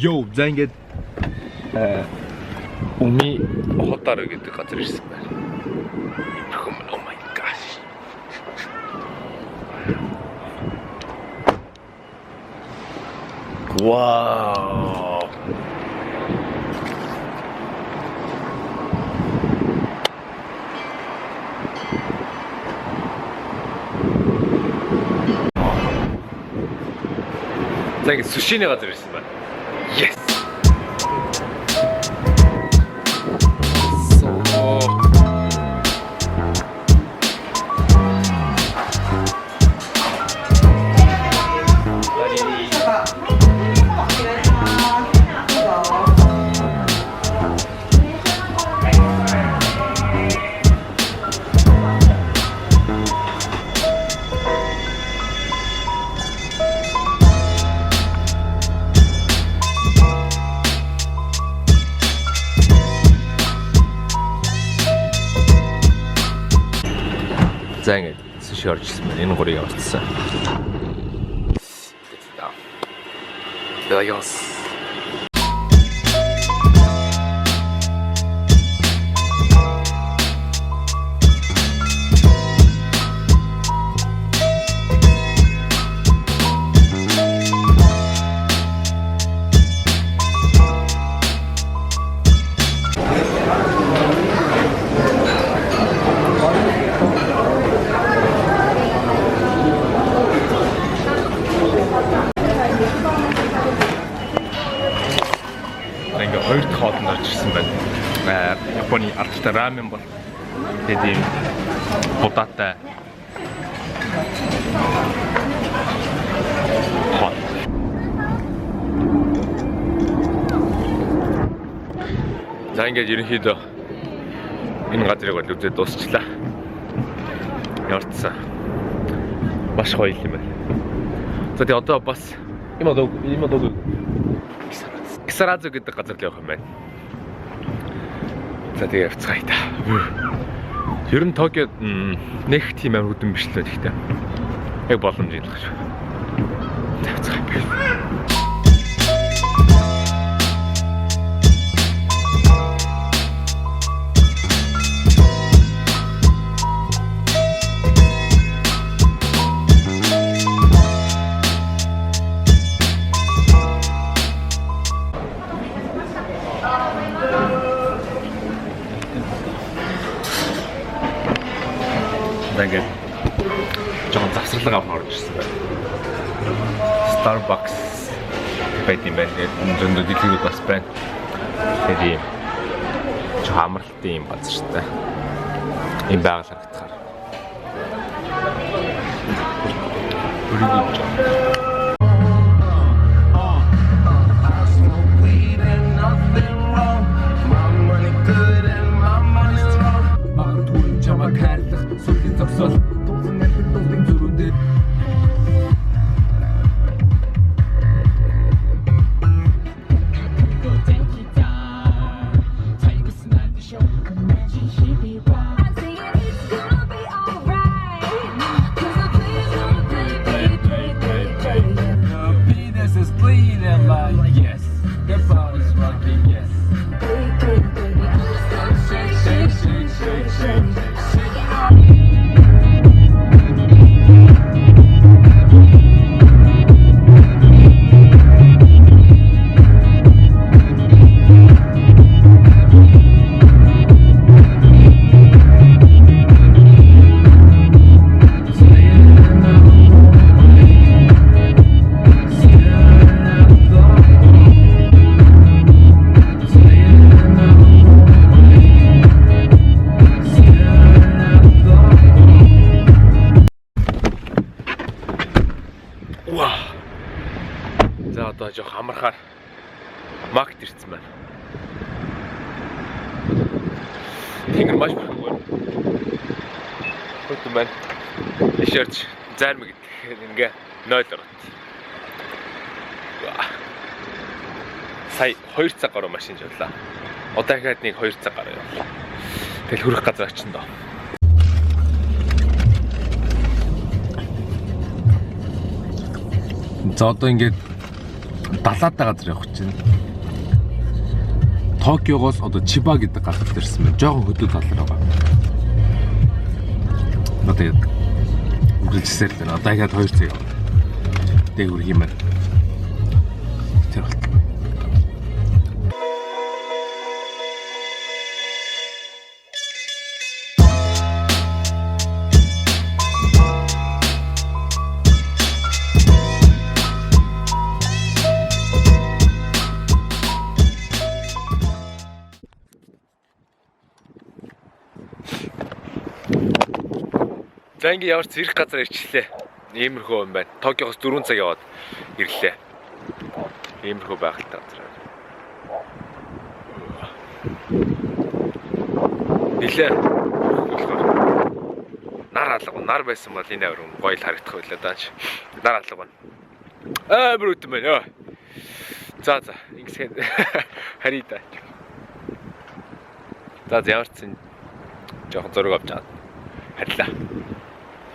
Йоо, за ингээд Уми хотар гэдэг газар ирсэн байна. Oh my gosh. Wow. За ингээд сушины газар ирсэн байна. Yes. За ингээд суши орж ирсэн байна. Энэ гурыг авчихсан. Яас. Ингээ хоёр дахь хоолнд орж ирсэн байна. Японы алдартай рамен бол тэгээд ийм удаатай хот. За ингээд ерөнхийдөө энэ газрыг бол үзээд дуусчлаа. Ярцсан. Маш гоё юм байна. За тэгээд одоо бас имодог Кисарадзу гэдэг газар л явах юм байна. За тэгээ явцгаая та. Ер нь Токиод нэг тийм амар хүдэн биш л байх гэхдээ. Яг боломж юм л гэж. Явцгаая. Ингээд жоохон завсарлага авах орж ирсэн байна. Starbucks байт юм байна. Зөндөө дэлгүүрүүд бас байна. Тэгээд жоохон амралтын юм газар шүү дээ. Ийм байгаль харагдахаар. жоох амархаар маркет ирсэн байна. Тэнгэр маш бүхэн. Хөтөн байна. Ишэрч зармаг ингээ 0 орот. Сая 2 цаг гаруй машин явлаа. Одоо дахиад нэг 2 цаг гаруй явлаа. Тэгэл хүрэх газар очино доо. За одоо ингээд далаатай газар явах чинь. Токиогоос одоо Чиба гэдэг газарт ирсэн байна. Жохон хөдөө талаар байгаа. Одоо яг үргэлжсээр л байна. Одоо дахиад 2 цаг явна. Тэг үрг юм байна. Тэр бол. За ингээ ямар ч зэрэг газар ирчлээ. Иймэрхүү юм байна. Токиогоос 4 цаг яваад ирлээ. Иймэрхүү байгальтай газар. Нилээ. Нар байсан бол энэ авир гоё л харагдах байлаа даач. Нар алга байна. Бүр үтэн байна. За ингэсгээд харъя да. За ямар ч зэн жоохон зураг авч чад. Харьлаа.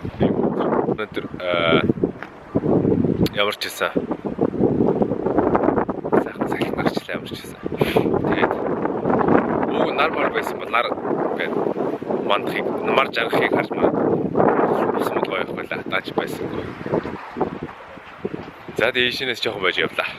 Өнөөдөр ямар ч байсан сайхан гарчлаа ямар ч байсан. Тэгээд ууг нар байсан бол нар гээд мандахыг нар жаргахыг харж байна. Усмод гоё явах байлаа. Даач байсангүй. За дээшнээс жоохон байж явлаа.